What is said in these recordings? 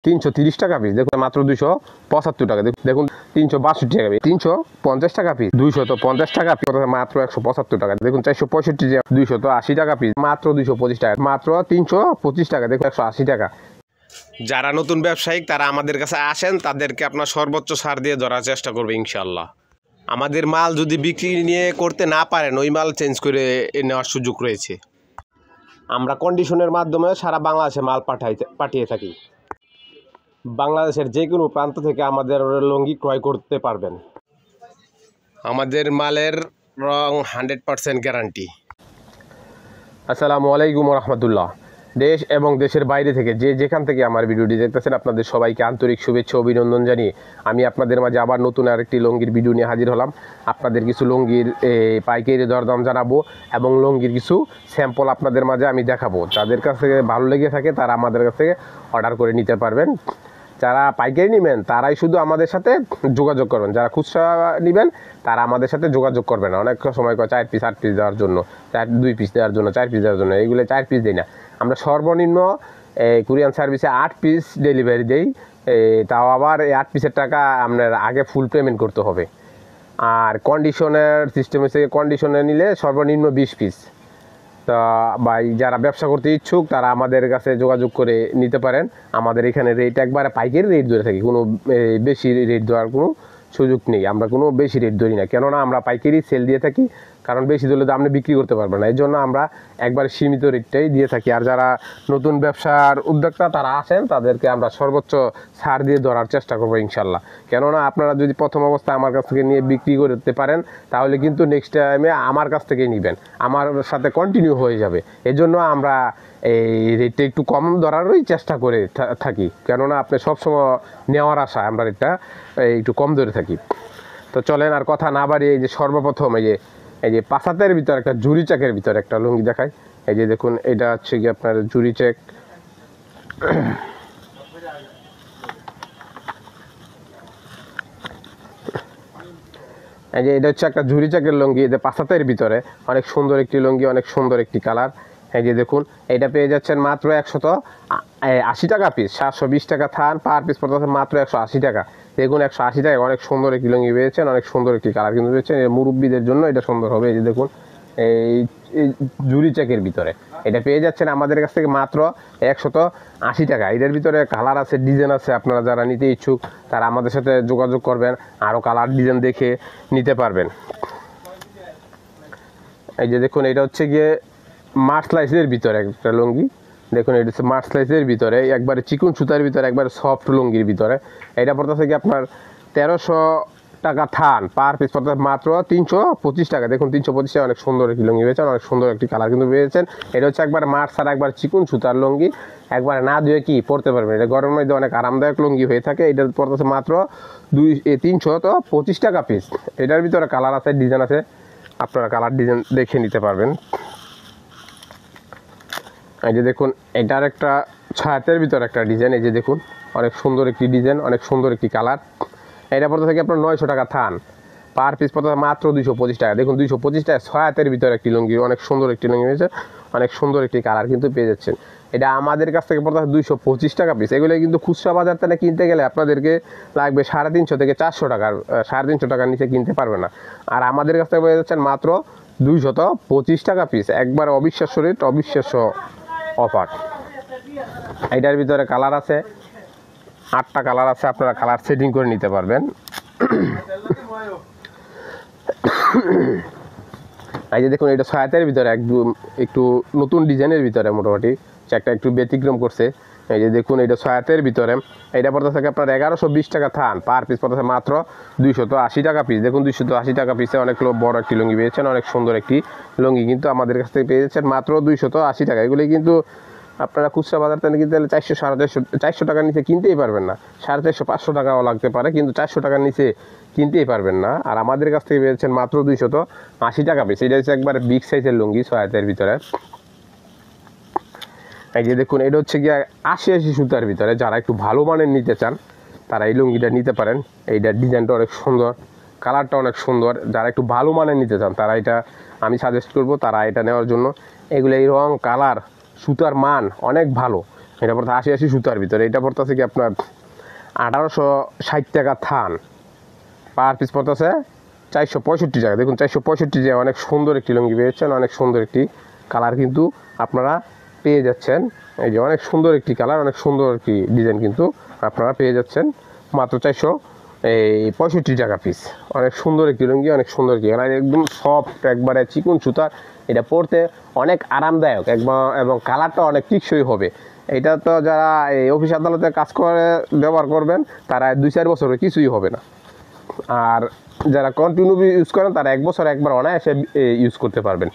330 টাকা পিস, দেখুন মাত্র 275 টাকা। দেখুন 362 টাকা পিস, 350 টাকা পিস, 250 টাকা পিস, মাত্র 175 টাকা। দেখুন 465 যে 280 টাকা পিস, মাত্র 225 টাকা, মাত্র 325 টাকা। দেখুন 180 টাকা। যারা নতুন ব্যবসায়িক তারা আমাদের কাছে আসেন, তাদেরকে আপনার সর্বোচ্চ ছাড় দিয়ে ধরার চেষ্টা করবে ইনশাল্লাহ। আমাদের মাল যদি বিক্রি নিয়ে করতে না পারেন, ওই মাল চেঞ্জ করে নেওয়ার সুযোগ রয়েছে। আমরা কন্ডিশনের মাধ্যমে সারা বাংলাদেশে মাল পাঠিয়ে থাকি। বাংলাদেশের যে কোনো প্রান্ত থেকে আমাদের লুঙ্গি ক্রয় করতে পারবেন। আমাদের মালের রং 100% গ্যারান্টি। আসসালামু আলাইকুম রহমতুল্লাহ। দেশ এবং দেশের বাইরে থেকে যেখান থেকে আমার ভিডিওটি দেখতেছেন, আপনাদের সবাইকে আন্তরিক শুভেচ্ছা অভিনন্দন জানিয়ে আমি আপনাদের মাঝে আবার নতুন আরেকটি লুঙ্গির ভিডিও নিয়ে হাজির হলাম। আপনাদের কিছু লুঙ্গির পাইকারি দরদাম জানাবো এবং লুঙ্গির কিছু স্যাম্পল আপনাদের মাঝে আমি দেখাবো। যাদের কাছ থেকে ভালো লেগে থাকে তারা আমাদের কাছ থেকে অর্ডার করে নিতে পারবেন। যারা পাইকারি নেবেন তারাই শুধু আমাদের সাথে যোগাযোগ করবেন, যারা খুচরা নেবেন তারা আমাদের সাথে যোগাযোগ করবেন। অনেক সময় 4 পিস 8 পিস দেওয়ার জন্য, 2 পিস দেওয়ার জন্য, 4 পিস দেওয়ার জন্য, এইগুলো 4 পিস দিই না আমরা। সর্বনিম্ন কুরিয়ান সার্ভিসে 8 পিস ডেলিভারি দেই। তাও আবার এই 8 পিসের টাকা আপনার আগে ফুল পেমেন্ট করতে হবে। আর কন্ডিশনের সিস্টেম হচ্ছে, কন্ডিশনে নিলে সর্বনিম্ন 20 পিস। তা ভাই যারা ব্যবসা করতে ইচ্ছুক তারা আমাদের কাছে যোগাযোগ করে নিতে পারেন। আমাদের এখানে রেট একবারে পাইকারি রেট ধরে থাকি, কোনো বেশি রেট দেওয়ার কোনো সুযোগ নেই। আমরা কোনো বেশি রেট ধরি না, কেননা আমরা পাইকারি সেল দিয়ে থাকি। কারণ বেশি দিলে তো আপনি বিক্রি করতে পারবেন না, এই জন্য আমরা একবারে সীমিত রেটটাই দিয়ে থাকি। আর যারা নতুন ব্যবসার উদ্যোক্তা তারা আসেন, তাদেরকে আমরা সর্বোচ্চ ছাড় দিয়ে ধরার চেষ্টা করবো ইনশাল্লাহ। কেননা আপনারা যদি প্রথম অবস্থায় আমার কাছ থেকে নিয়ে বিক্রি করতে পারেন, তাহলে কিন্তু নেক্সট টাইমে আমার কাছ থেকেই নেবেন, আমার সাথে কন্টিনিউ হয়ে যাবে। এই জন্য আমরা এই রেটটা একটু কম ধরারই চেষ্টা করে থাকি, কেননা আপনি সবসময় নেওয়ার আশা আমরা রেটটা একটু কম ধরে থাকি। তো চলেন আর কথা না বাড়িয়ে এই যে সর্বপ্রথম এই যে 5 হাতের ভিতরে একটা জুরি চেকের ভিতরে একটা লুঙ্গি দেখাই। এই যে দেখুন, এটা হচ্ছে কি আপনার জুরি চেক। এই যে এটা হচ্ছে একটা জুরি চেকের লুঙ্গি, এটা 5 হাতের ভিতরে অনেক সুন্দর একটি লুঙ্গি, অনেক সুন্দর একটি কালার। এই যে দেখুন, এটা পেয়ে যাচ্ছেন মাত্র 180 টাকা পিস, 720 টাকা থান, পার পিস পড়তেছে মাত্র 180 টাকা। দেখুন 180 টাকা অনেক সুন্দর একটি লুঙ্গি পেয়েছেন, অনেক সুন্দর একটি কালার কিন্তু পেয়েছেন। মুরব্বীদের জন্য এটা সুন্দর হবে। এই যে দেখুন, এই জুরি চেকের ভিতরে এটা পেয়ে যাচ্ছেন আমাদের কাছ থেকে মাত্র 180 টাকা। এটার ভিতরে কালার আছে, ডিজাইন আছে। আপনারা যারা নিতে ইচ্ছুক তারা আমাদের সাথে যোগাযোগ করবেন, আরও কালার ডিজাইন দেখে নিতে পারবেন। এই যে দেখুন, এটা হচ্ছে গিয়ে মার্সলাইসের ভিতরে একটা লুঙ্গি। দেখুন এটা হচ্ছে মার্সলাইসের ভিতরে, একবারে চিকন সুতার ভিতরে, একবারে সফট লুঙ্গির ভিতরে। এটা পড়তেছে কি আপনার 1300 টাকা থান, পার পিস পড়তে মাত্র 325 টাকা। দেখুন 325 টাকা, অনেক সুন্দর একটি লুঙ্গি পেয়েছেন, অনেক সুন্দর একটি কালার কিন্তু পেয়েছেন। এটা হচ্ছে একবার মার্স আর একবার চিকন সুতার লুঙ্গি, একবারে না ধুয়ে কি পরতে পারবেন। এটা গরমের মধ্যে অনেক আরামদায়ক লুঙ্গি হয়ে থাকে। এটা পড়তেছে মাত্র 325 টাকা পিস। এটার ভিতরে কালার আছে, ডিজাইন আছে, আপনারা কালার ডিজাইন দেখে নিতে পারবেন। এই যে দেখুন, এটার একটা ছায়াতের ভিতরে একটা ডিজাইন। এই যে দেখুন, অনেক সুন্দর একটি ডিজাইন, অনেক সুন্দর একটি কালার। এটা পড়তে থাকে আপনার 900 টাকা থান, পার পিস পড়তে মাত্র 225 টাকা। দেখুন 225 টাকা ছায়াতের ভিতরে একটি লুঙ্গি, অনেক সুন্দর একটি লুঙ্গি হয়েছে, অনেক সুন্দর একটি কালার কিন্তু পেয়ে যাচ্ছেন। এটা আমাদের কাছ থেকে পড়তে 225 টাকা পিস। এগুলো কিন্তু খুচরা বাজার থেকে কিনতে গেলে আপনাদেরকে লাগবে 350 থেকে 400 টাকার, 350 টাকার নিচে কিনতে পারবে না। আর আমাদের কাছ থেকে পেয়ে যাচ্ছেন মাত্র 225 টাকা পিস। একবার অবিশ্বাস্য রেট, অবিশ্বাস্য অফার। এটার ভিতরে কালার আছে, 8টা কালার আছে, আপনারা কালার সেটিং করে নিতে পারবেন। এই যে দেখুন, এটা ছায়াতের ভিতরে একটু নতুন ডিজাইনের ভিতরে, মোটামুটি একটা একটু ব্যতিক্রম করছে। এই যে দেখুন, এটা ছায়াতের ভিতরে, এটা পড়তে থাকে আপনার 1120 টাকা থান, পার পিস পড়তে মাত্র 280 টাকা পিস। দেখুন 280 টাকা পিসে অনেক বড় একটি লুঙ্গি পেয়েছেন, অনেক সুন্দর একটি লুঙ্গি কিন্তু আমাদের কাছ থেকে পেয়ে যাচ্ছেন মাত্র 280 টাকা। এগুলি কিন্তু আপনারা খুচরা বাজার থেকে কিনতে গেলে 400, 450 টাকার নিচে কিনতেই পারবেন না। 450, 500 টাকাও লাগতে পারে, কিন্তু 400 টাকার নিচে কিনতেই পারবেন না। আর আমাদের কাছ থেকে পেয়েছেন মাত্র 280 টাকা পিস। এটা হচ্ছে একবার বিগ সাইজের লুঙ্গি, ছয়াতের ভিতরে। এই যে দেখুন, এটা হচ্ছে গিয়ে 80 সুতার ভিতরে। যারা একটু ভালো মানের নিতে চান তারা এই লুঙ্গিটা নিতে পারেন। এইটার ডিজাইনটা অনেক সুন্দর, কালারটা অনেক সুন্দর। যারা একটু ভালো মানের নিতে চান তারা এটা আমি সাজেস্ট করব, তারা এটা নেওয়ার জন্য। এগুলো এই রং, কালার, সুতার মান অনেক ভালো। এটা পড়তে 80 সুতার ভিতরে, এটা পড়তেছে কি আপনার 1860 টাকা থান, পার পিস পড়তেছে 465 টাকা। দেখুন 465 টাকা, অনেক সুন্দর একটি লুঙ্গি পেয়েছেন, অনেক সুন্দর একটি কালার কিন্তু আপনারা পেয়ে যাচ্ছেন। এই যে অনেক সুন্দর একটি কালার, অনেক সুন্দর একটি ডিজাইন কিন্তু আপনারা পেয়ে যাচ্ছেন মাত্র 465 টাকা পিস। অনেক সুন্দর একটি লুঙ্গি, অনেক সুন্দর একটি কালার, একদম সফট, একবারে চিকন সুতার। এটা পরতে অনেক আরামদায়ক এবং কালারটা অনেক টিকসই হবে। এটা তো যারা এই অফিস আদালতে কাজ করে ব্যবহার করবেন তারা 2-4 বছরে কিছুই হবে না, আর যারা কন্টিনিউ ইউজ করেন তারা 1 বছর একবার অনায়াসে ইউজ করতে পারবেন।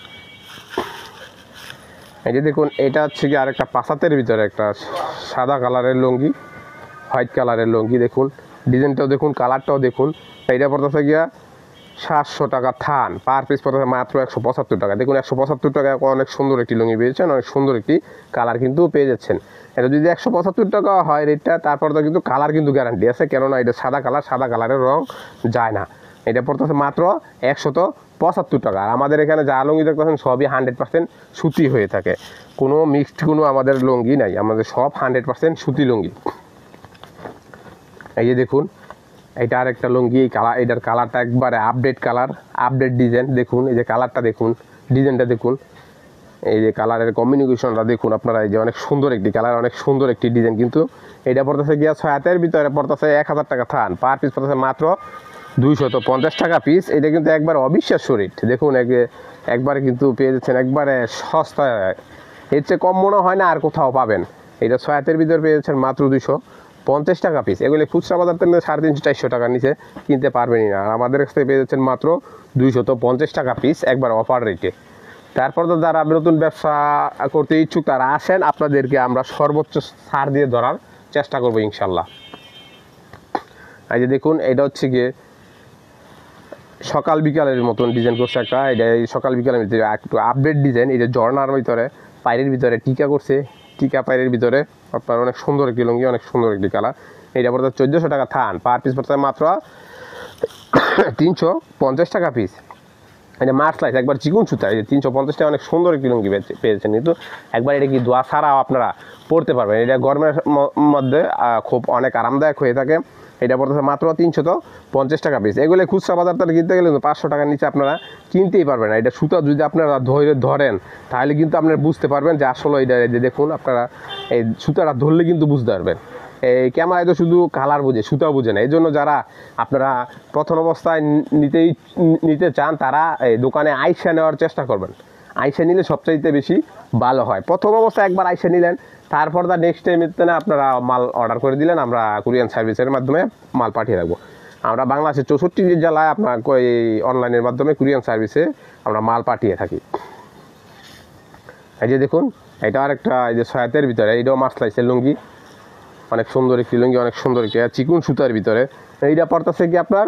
এই যে দেখুন, এটা হচ্ছে কি আরেকটা পাসাতের ভিতরে একটা সাদা কালারের লুঙ্গি, হোয়াইট কালারের লুঙ্গি। দেখুন ডিজাইনটাও দেখুন, কালারটাও দেখুন। এইটা পড়তেছে গিয়া 700 টাকা থান, পার পিস পড়তেছে মাত্র 175 টাকা। দেখুন 175 টাকা অনেক সুন্দর একটি লুঙ্গি পেয়েছেন, অনেক সুন্দর একটি কালার কিন্তু পেয়ে যাচ্ছেন। এটা যদি 175 টাকা হয় রেটটা, তারপর তো কিন্তু কালার কিন্তু গ্যারান্টি আছে, কেননা এটা সাদা কালার, সাদা কালারের রং যায় না। এটা পড়তেছে মাত্র 175 টাকা। আর আমাদের এখানে যা লুঙ্গি দেখতেছেন সবই 100% সুতি হয়ে থাকে, কোনো মিক্সড কোনো আমাদের লুঙ্গি নাই, আমাদের সব 100% সুতি লুঙ্গি। এই যে দেখুন, এটা আরেকটা লুঙ্গি, এই কালার, এটার কালারটা একবারে আপডেট কালার, আপডেট ডিজাইন। দেখুন এই যে কালারটা দেখুন, ডিজাইনটা দেখুন, এই যে কালারের কম্বিনেশনটা দেখুন আপনারা। এই যে অনেক সুন্দর একটি কালার, অনেক সুন্দর একটি ডিজাইন কিন্তু। এটা পড়তেছে গিয়া 6 হাতের ভিতরে পড়তেছে 1000 টাকা থান, পার পিস পড়তেছে মাত্র 250 টাকা পিস। এটা কিন্তু একবার অবিশ্বাস্য রেট। দেখুন একবারে কিন্তু পেয়ে যাচ্ছেন একবারে সস্তায়, এর চেয়ে কম মনে হয় না আর কোথাও পাবেন। এটা 6 হাতের ভিতরে পেয়ে যাচ্ছেন মাত্র 250 টাকা পিস। এগুলি খুচরা বাজার থেকে 350-400 টাকার নিচে কিনতে পারবেনই না, আর আমাদের কাছ থেকে পেয়ে যাচ্ছেন মাত্র 250 টাকা পিস, একবার অফার রেটে। তারপর তো যারা নতুন ব্যবসা করতে ইচ্ছুক তারা আসেন, আপনাদেরকে আমরা সর্বোচ্চ ছাড় দিয়ে ধরার চেষ্টা করবো ইনশাল্লাহ। এই যে দেখুন, এটা হচ্ছে গিয়ে সকাল বিকালের মতন ডিজাইন করছে একটা, এটা সকাল বিকালের ভিতরে একটু আপডেট ডিজাইন। এটা ঝর্নার ভিতরে, পায়ের ভিতরে টিকা করছে, টিকা পায়ের ভিতরে আপনার অনেক সুন্দর একটি লুঙ্গি, অনেক সুন্দর একটি কালার। এটা পড়তে 1400 টাকা থান, পার পিস পড়তে মাত্র 350 টাকা পিস। এটা মার্চ লাইস একবার চিকুন সুতা, এই যে 350 টাকা, অনেক সুন্দর একটি লুঙ্গি পেয়েছেন কিন্তু। একবার এটা কি দোয়া ছাড়াও আপনারা পরতে পারবেন, এটা গরমের মধ্যে খুব অনেক আরামদায়ক হয়ে থাকে। এটা পড়তেছে মাত্র 350 টাকা পিস। এগুলো খুচরা বাজার থেকে কিনতে গেলে 500 টাকার নিচে আপনারা কিনতেই পারবেন না। এটা সুতা যদি আপনারা ধরেন তাহলে কিন্তু আপনারা বুঝতে পারবেন যে আসলে এটা, যে দেখুন আপনারা এই সুতাটা ধরলে কিন্তু বুঝতে পারবেন। এই ক্যামেরায় তো শুধু কালার বোঝে, সুতা বোঝে না। এই জন্য যারা আপনারা প্রথম অবস্থায় নিতে চান তারা এই দোকানে আইসা নেওয়ার চেষ্টা করবেন। আইসা নিলে সবচাইতে বেশি ভালো হয়। প্রথম অবস্থায় একবার আইসা নিলেন, তারপর তার নেক্সট টাইমে না আপনারা মাল অর্ডার করে দিলেন, আমরা কুরিয়ার সার্ভিসের মাধ্যমে মাল পাঠিয়ে রাখবো। আমরা বাংলাদেশের 64 জেলায় আপনার এই অনলাইনের মাধ্যমে কুরিয়ার সার্ভিসে আমরা মাল পাঠিয়ে থাকি। এই যে দেখুন, এটা আরেকটা, এই যে 6 হাতের ভিতরে, এইটাও মাসলাইসের লুঙ্গি, অনেক সুন্দর একটি লুঙ্গি, অনেক সুন্দর একটি চিকুন সুতার ভিতরে। এইটা পড়তেছে কি আপনার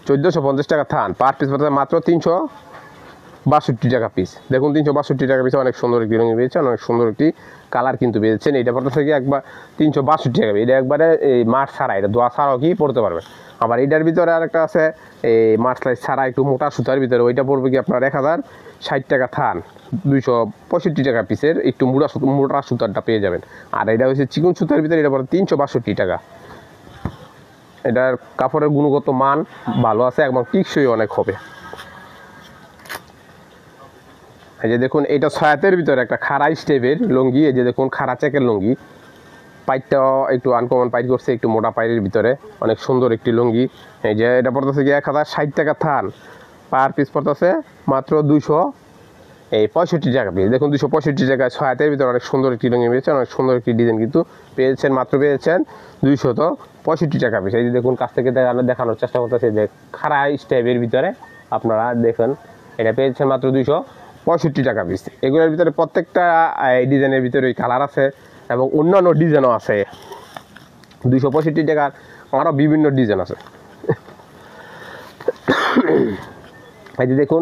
1450 টাকা থান, পার পিস পড়তেছে মাত্র 362 টাকা পিস। দেখুন 362 টাকা পিস, অনেক সুন্দর একটি লুঙ্গি পেয়েছেন, অনেক সুন্দর একটি কালার কিন্তু পেয়েছেন। এইটা পড়তেছে কি একবার 362 টাকা। এটা একবারে এই মার্চ ছাড়া, এটা দোয়া ছাড়াও কি পড়তে পারবেন। আবার এটার ভিতরে আরেকটা আছে এই মার্চ লাইস ছাড়া একটু মোটা সুতার ভিতরে, ওইটা পড়বে কি আপনার 1060 টাকা থান, 265 টাকা পিসের একটু মোটা সুতারটা পেয়ে যাবেন। আর এটা হচ্ছে চিকন সুতার ভিতরে, এটা পড়ে 362 টাকা। এটার কাপড়ের গুণগত মান ভালো আছে এবং টিকসই অনেক হবে। এই যে দেখুন, এটা 6 হাতের ভিতরে একটা খাড়া স্টেপের লুঙ্গি। এই যে দেখুন, খাড়া চেকের লুঙ্গি, পাইটটাও একটু আনকমন পাইট করছে, একটু মোটা পাইটের ভিতরে, অনেক সুন্দর একটি লুঙ্গি। এই যে এটা পড়তেছে কি 1060 টাকা থান, পার পিস পড়তেছে মাত্র 265 টাকা পিস। দেখুন 265 টাকায় 6 হাতের ভিতরে অনেক সুন্দর একটি লুঙ্গি পেয়েছেন, অনেক সুন্দর একটি ডিজাইন কিন্তু পেয়েছেন, মাত্র পেয়েছেন 265 টাকা পিস। এই যে দেখুন, কাছ থেকে দেখানোর চেষ্টা করতেছে যে খাড়া স্টেপের ভিতরে আপনারা দেখেন, এটা পেয়েছেন মাত্র 265 টাকা পিস। এগুলোর ভিতরে প্রত্যেকটা ডিজাইনের ভিতরে কালার আছে এবং অন্যান্য ডিজাইনও আছে। 265 টাকার আরও বিভিন্ন ডিজাইন আছে। এই যে দেখুন,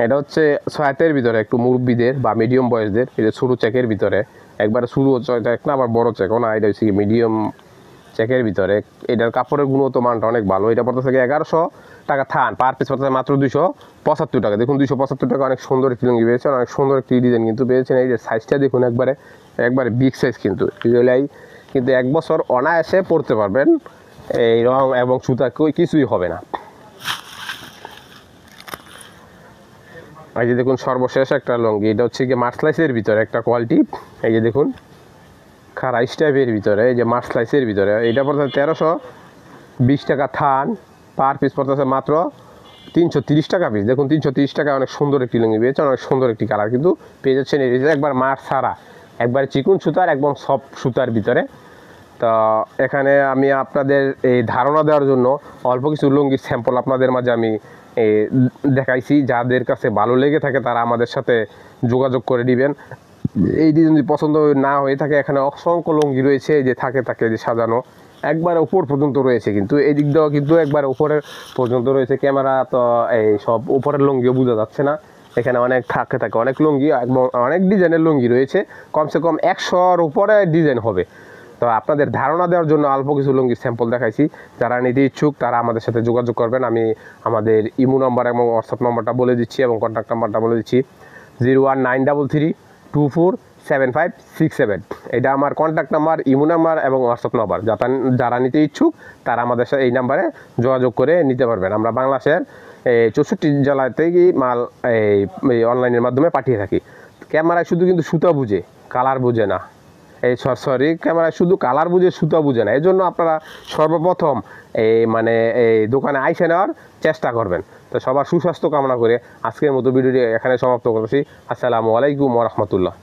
এটা হচ্ছে 6 হাতের ভিতরে একটু মুরব্বীদের বা মিডিয়াম বয়সদের, এটা ছোটো চেকের ভিতরে, একবারে ছোটো চেক না আবার বড় চেকও না, এটা হচ্ছে মিডিয়াম চেকের ভিতরে। এটার কাপড়ের গুণগত মানটা অনেক ভালো। এটা পড়তেছে 1100 টাকা থান, পার পিস পড়তেছে মাত্র 275 টাকা। দেখুন 275 টাকা, অনেক সুন্দর একটি লুঙ্গি পেয়েছেন, অনেক সুন্দর একটি ডিজাইন কিন্তু পেয়েছেন। এই যে সাইজটা দেখুন, একবারে বিগ সাইজ কিন্তু রিয়েলাই, কিন্তু 1 বছর অনায়াসে পরতে পারবেন। এই রং এবং সুতা কিছুই হবে না। এই যে দেখুন সর্বশেষ একটা লুঙ্গি, এটা হচ্ছে গিয়ে মার্সলাইসের ভিতরে একটা কোয়ালিটি। এই যে দেখুন খারাই স্টাইপের ভিতরে, এই যে মার্সলাইসের ভিতরে, এটা পড়তেছে 1320 টাকা থান, পার পিস পড়তেছে মাত্র 330 টাকা পিস। দেখুন 330 টাকা, অনেক সুন্দর একটি লুঙ্গি পেয়েছেন, অনেক সুন্দর একটি কালার কিন্তু পেয়ে যাচ্ছেন। এই যে একবার মার ছাড়া, একবার চিকুন সুতার, একদম সফট সুতার ভিতরে। তো এখানে আমি আপনাদের এই ধারণা দেওয়ার জন্য অল্প কিছু লুঙ্গির স্যাম্পল আপনাদের মাঝে আমি দেখাইছি। যাদের কাছে ভালো লেগে থাকে তারা আমাদের সাথে যোগাযোগ করে দিবেন। এই ডিজাইন যদি পছন্দ না হয়ে থাকে, এখানে অসংখ্য লুঙ্গি রয়েছে, যে থাকে যে সাজানো একবারে উপর পর্যন্ত রয়েছে, কিন্তু এই দিক দিয়েও কিন্তু একবার উপরের পর্যন্ত রয়েছে। ক্যামেরা তো এই সব উপরের লুঙ্গিও বোঝা যাচ্ছে না। এখানে অনেক থাকে অনেক লুঙ্গি এবং অনেক ডিজাইনের লুঙ্গি রয়েছে, কমসে কম 100-র উপরে ডিজাইন হবে। তো আপনাদের ধারণা দেওয়ার জন্য অল্প কিছু লুঙ্গির স্যাম্পল দেখাইছি। যারা নিতে ইচ্ছুক তারা আমাদের সাথে যোগাযোগ করবেন। আমি আমাদের ইমো নাম্বার এবং হোয়াটসঅ্যাপ নাম্বারটা বলে দিচ্ছি এবং কন্ট্যাক্ট নাম্বারটা বলে দিচ্ছি, 01933257567। এটা আমার কন্ট্যাক্ট নাম্বার, ইমো নাম্বার এবং হোয়াটসঅ্যাপ নাম্বার। যারা নিতে ইচ্ছুক তারা আমাদের সাথে এই নাম্বারে যোগাযোগ করে নিতে পারবেন। আমরা বাংলাদেশের 64 জেলাতেই মাল এই অনলাইনের মাধ্যমে পাঠিয়ে থাকি। ক্যামেরায় শুধু কিন্তু সুতা বুঝে, কালার বুঝে না। ক্যামেরায় শুধু কালার বুঝে, সুতা বুঝে না। এই জন্য আপনারা সর্বপ্রথম এই দোকানে আইসে নেওয়ার চেষ্টা করবেন। তো সবার সুস্বাস্থ্য কামনা করে আজকের মতো ভিডিওটি এখানে সমাপ্ত করছি। আসসালামু আলাইকুম ওয়া রাহমাতুল্লাহ।